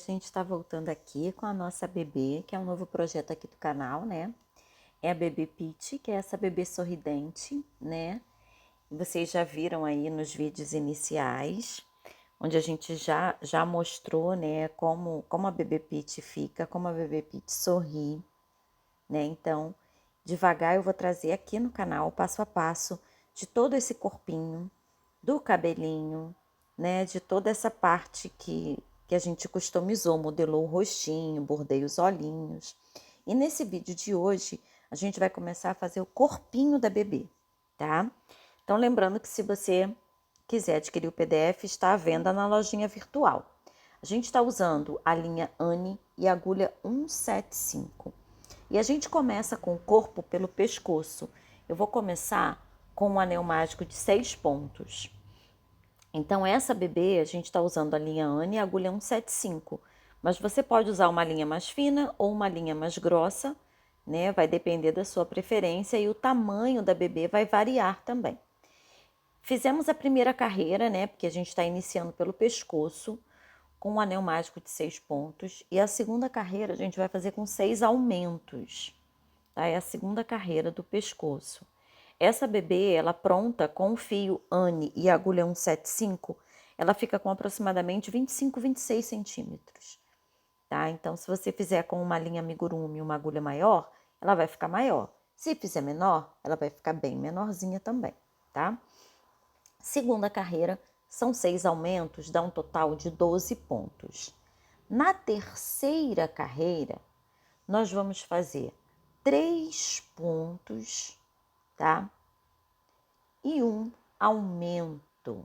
gente está voltando aqui com a nossa bebê, que é um novo projeto aqui do canal, né? É a bebê Peach, que é essa bebê sorridente, né? Vocês já viram aí nos vídeos iniciais, onde a gente já mostrou, né, como a bebê Peach fica, como a bebê Peach sorri, né? Então, devagar eu vou trazer aqui no canal, passo a passo, de todo esse corpinho, do cabelinho, né? De toda essa parte que a gente customizou, modelou o rostinho, bordei os olhinhos. E nesse vídeo de hoje, a gente vai começar a fazer o corpinho da bebê, tá? Então, lembrando que se você quiser adquirir o PDF, está à venda na lojinha virtual. A gente está usando a linha Anne e a agulha 175. E a gente começa com o corpo pelo pescoço. Eu vou começar com um anel mágico de 6 pontos. Então, essa bebê, a gente está usando a linha Anne e a agulha 175. Mas você pode usar uma linha mais fina ou uma linha mais grossa, né? Vai depender da sua preferência e o tamanho da bebê vai variar também. Fizemos a primeira carreira, né? Porque a gente está iniciando pelo pescoço, com um anel mágico de 6 pontos. E a segunda carreira a gente vai fazer com 6 aumentos. Tá? É a segunda carreira do pescoço. Essa bebê, ela pronta com o fio Anne e a agulha 175, ela fica com aproximadamente 25, 26 centímetros. Tá? Então, se você fizer com uma linha amigurumi e uma agulha maior, ela vai ficar maior. Se fizer menor, ela vai ficar bem menorzinha também, tá? Segunda carreira, são 6 aumentos, dá um total de 12 pontos. Na terceira carreira, nós vamos fazer 3 pontos, tá? E um aumento.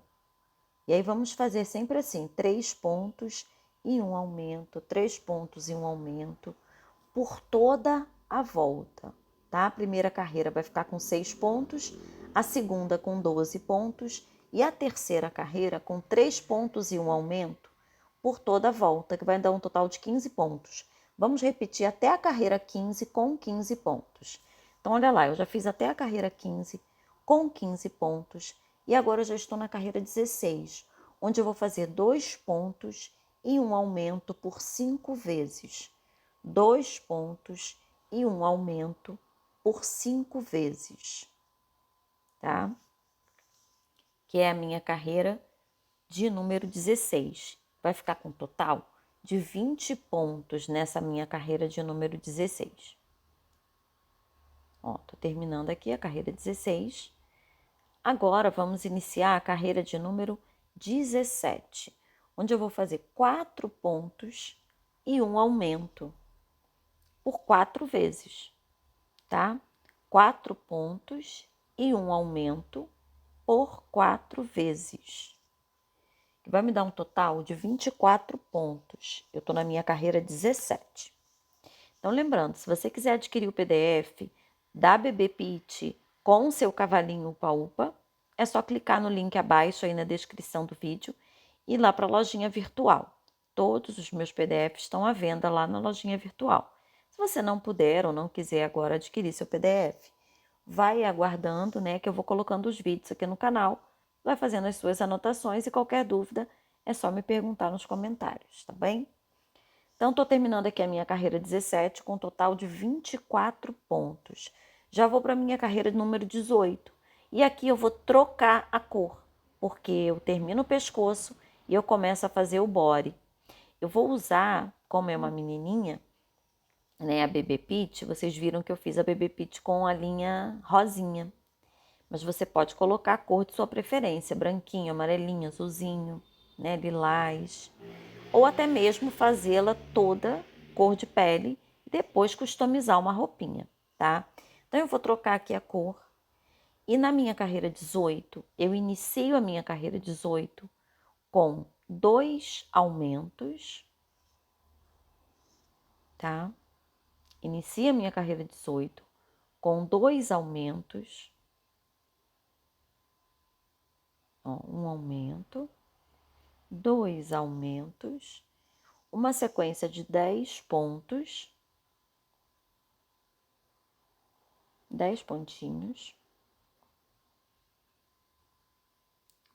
E aí vamos fazer sempre assim, 3 pontos e um aumento, 3 pontos e um aumento por toda a volta, tá? A primeira carreira vai ficar com 6 pontos, a segunda com 12 pontos e a terceira carreira com 3 pontos e um aumento por toda a volta, que vai dar um total de 15 pontos. Vamos repetir até a carreira 15 com 15 pontos. Então, olha lá, eu já fiz até a carreira 15 com 15 pontos e agora eu já estou na carreira 16, onde eu vou fazer 2 pontos e um aumento por 5 vezes. 2 pontos e um aumento por 5 vezes, tá? Que é a minha carreira de número 16. Vai ficar com um total de 20 pontos nessa minha carreira de número 16. Ó, tô terminando aqui a carreira 16. Agora vamos iniciar a carreira de número 17, onde eu vou fazer 4 pontos e um aumento por 4 vezes, tá? 4 pontos e um aumento por 4 vezes. Que vai me dar um total de 24 pontos. Eu tô na minha carreira 17. Então, lembrando, se você quiser adquirir o PDF da Bebê Peach com o seu cavalinho upa-upa, é só clicar no link abaixo aí na descrição do vídeo e ir lá para a lojinha virtual. Todos os meus PDFs estão à venda lá na lojinha virtual. Se você não puder ou não quiser agora adquirir seu PDF, vai aguardando, né, que eu vou colocando os vídeos aqui no canal, vai fazendo as suas anotações e qualquer dúvida é só me perguntar nos comentários, tá bem? Então, estou terminando aqui a minha carreira 17 com um total de 24 pontos. Já vou para a minha carreira número 18. E aqui eu vou trocar a cor, porque eu termino o pescoço e eu começo a fazer o body. Eu vou usar, como é uma menininha, né, a Bebê Peach, vocês viram que eu fiz a Bebê Peach com a linha rosinha. Mas você pode colocar a cor de sua preferência, branquinho, amarelinho, azulzinho, né, lilás. Ou até mesmo fazê-la toda cor de pele e depois customizar uma roupinha, tá? Então eu vou trocar aqui a cor. E na minha carreira 18, eu inicio a minha carreira 18 com 2 aumentos, tá? Inicio a minha carreira 18 com 2 aumentos. Ó, um aumento, 2 aumentos, uma sequência de 10 pontos, 10 pontinhos.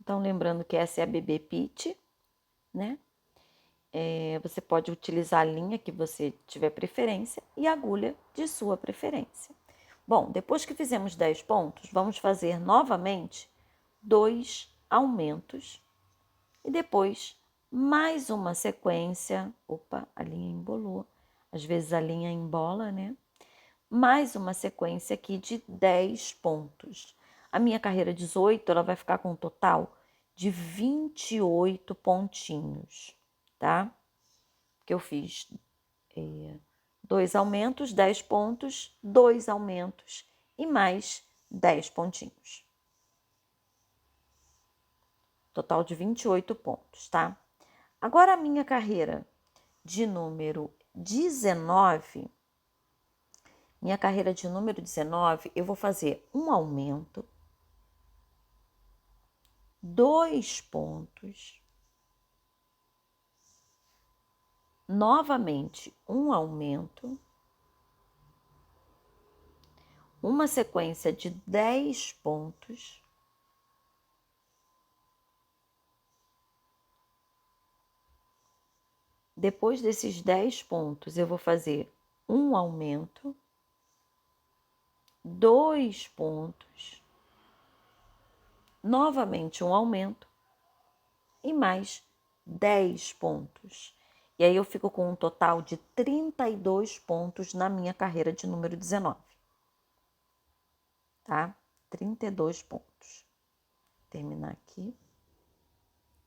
Então, lembrando que essa é a Bebê Peach, né? Você pode utilizar a linha que você tiver preferência e a agulha de sua preferência. Bom, depois que fizemos 10 pontos, vamos fazer novamente 2 aumentos e depois mais uma sequência. Opa, a linha embolou. Às vezes a linha embola, né? Mais uma sequência aqui de 10 pontos. A minha carreira 18, ela vai ficar com um total de 28 pontinhos, tá? Que eu fiz 2 aumentos, 10 pontos, 2 aumentos e mais 10 pontinhos. Total de 28 pontos, tá? Agora a minha carreira de número 19, eu vou fazer um aumento, 2 pontos, novamente um aumento, uma sequência de 10 pontos, depois desses 10 pontos eu vou fazer um aumento, 2 pontos, novamente um aumento e mais 10 pontos. E aí eu fico com um total de 32 pontos na minha carreira de número 19. Tá? 32 pontos. Vou terminar aqui.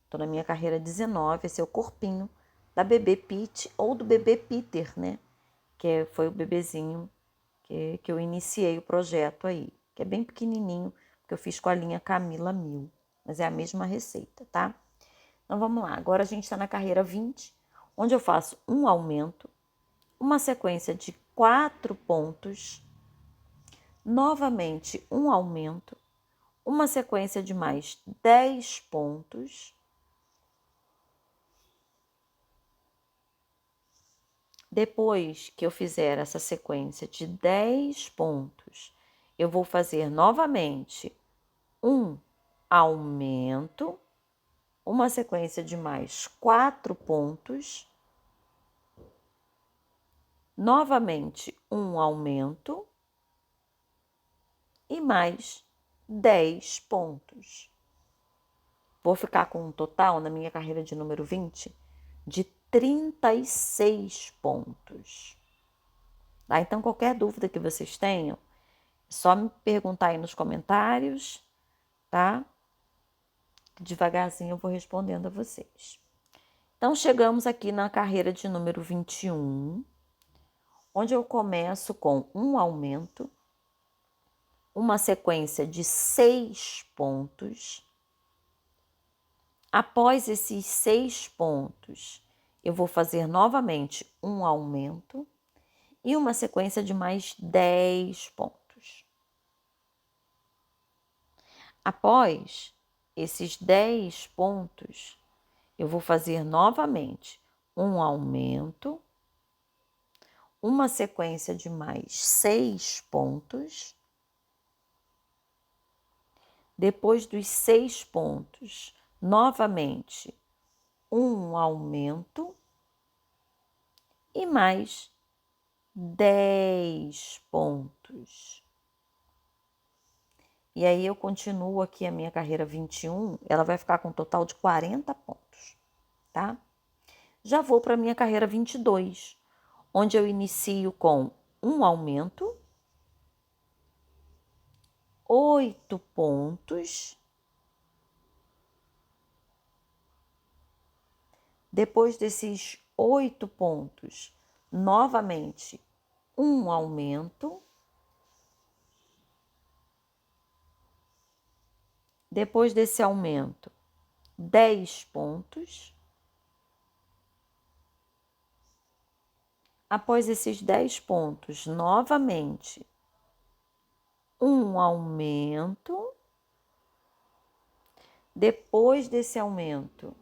Tô na minha carreira 19, esse é o corpinho da bebê Pete ou do bebê Peter, né? Que foi o bebezinho que eu iniciei o projeto aí. Que é bem pequenininho, porque eu fiz com a linha Camila 1000. Mas é a mesma receita, tá? Então, vamos lá. Agora a gente está na carreira 20, onde eu faço um aumento, uma sequência de 4 pontos, novamente um aumento, uma sequência de mais 10 pontos, depois que eu fizer essa sequência de 10 pontos, eu vou fazer novamente um aumento, uma sequência de mais 4 pontos, novamente um aumento e mais 10 pontos. Vou ficar com um total, na minha carreira de número 20, de 36 pontos. Tá? Então, qualquer dúvida que vocês tenham, é só me perguntar aí nos comentários, tá? Devagarzinho eu vou respondendo a vocês. Então, chegamos aqui na carreira de número 21, onde eu começo com um aumento, uma sequência de 6 pontos. Após esses 6 pontos, eu vou fazer novamente um aumento e uma sequência de mais 10 pontos. Após esses 10 pontos, eu vou fazer novamente um aumento, uma sequência de mais 6 pontos. Depois dos 6 pontos, novamente um aumento e mais 10 pontos. E aí eu continuo aqui a minha carreira 21, ela vai ficar com um total de 40 pontos, tá? Já vou para a minha carreira 22, onde eu inicio com um aumento, 8 pontos. Depois desses 8 pontos, novamente um aumento. Depois desse aumento, 10 pontos. Após esses 10 pontos, novamente um aumento. Depois desse aumento,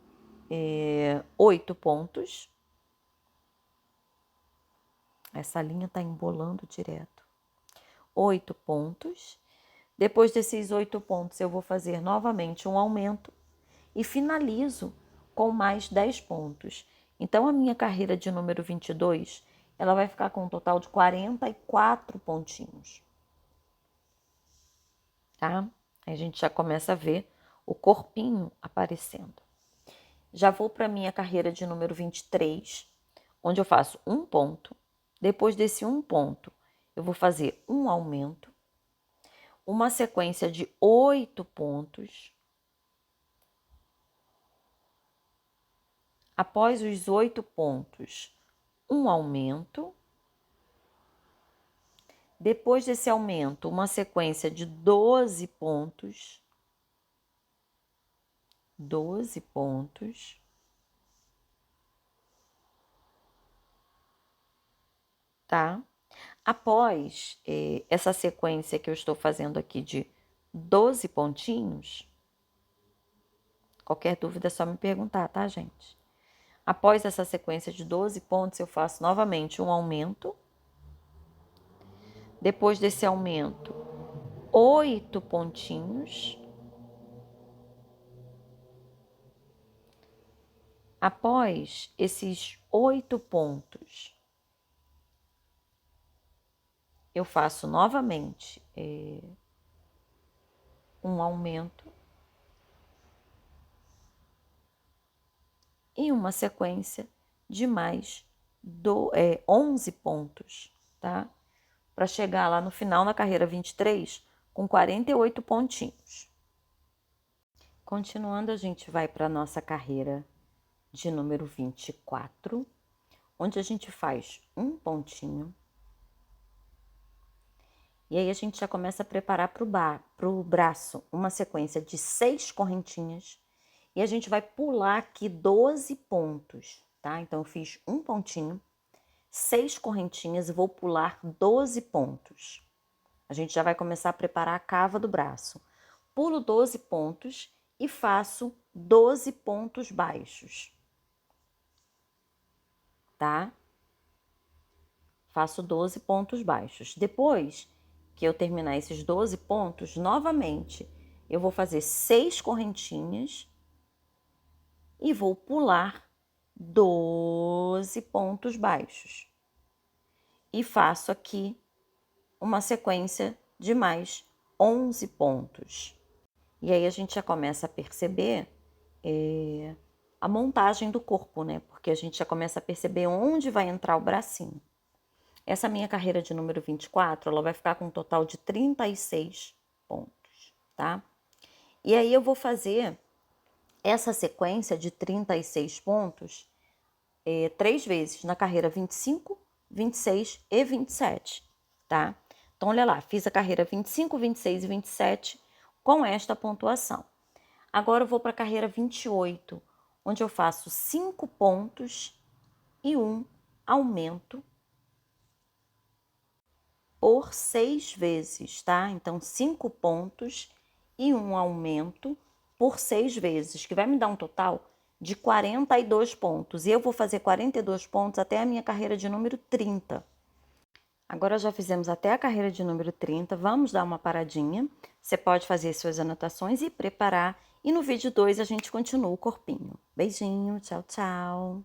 8 pontos. Essa linha tá embolando direto. 8 pontos. Depois desses 8 pontos, eu vou fazer novamente um aumento e finalizo com mais 10 pontos. Então, a minha carreira de número 22, ela vai ficar com um total de 44 pontinhos. Tá? Aí a gente já começa a ver o corpinho aparecendo. Já vou para a minha carreira de número 23, onde eu faço um ponto. Depois desse um ponto, eu vou fazer um aumento, uma sequência de 8 pontos. Após os 8 pontos, um aumento. Depois desse aumento, uma sequência de 12 pontos. 12 pontos. Tá? Após essa sequência que eu estou fazendo aqui de 12 pontinhos, qualquer dúvida é só me perguntar, tá, gente? Após essa sequência de 12 pontos, eu faço novamente um aumento. Depois desse aumento, 8 pontinhos. Após esses 8 pontos, eu faço novamente um aumento e uma sequência de mais 11 pontos, tá? Para chegar lá no final, na carreira 23, com 48 pontinhos. Continuando, a gente vai para a nossa carreira de número 24, onde a gente faz um pontinho. E aí a gente já começa a preparar para o braço uma sequência de 6 correntinhas. E a gente vai pular aqui 12 pontos, tá? Então, eu fiz um pontinho, 6 correntinhas e vou pular 12 pontos. A gente já vai começar a preparar a cava do braço. Pulo 12 pontos e faço 12 pontos baixos, tá? Faço 12 pontos baixos. Depois que eu terminar esses 12 pontos, novamente, eu vou fazer 6 correntinhas e vou pular 12 pontos baixos. E faço aqui uma sequência de mais 11 pontos. E aí a gente já começa a perceber a montagem do corpo, né? Porque a gente já começa a perceber onde vai entrar o bracinho. Essa minha carreira de número 24, ela vai ficar com um total de 36 pontos, tá? E aí eu vou fazer essa sequência de 36 pontos 3 vezes na carreira 25, 26 e 27, tá? Então, olha lá, fiz a carreira 25, 26 e 27 com esta pontuação. Agora eu vou para a carreira 28, onde eu faço 5 pontos e um aumento por 6 vezes, tá? Então, 5 pontos e um aumento por 6 vezes, que vai me dar um total de 42 pontos. E eu vou fazer 42 pontos até a minha carreira de número 30. Agora já fizemos até a carreira de número 30, vamos dar uma paradinha. Você pode fazer suas anotações e preparar. E no vídeo 2 a gente continua o corpinho. Beijinho, tchau, tchau!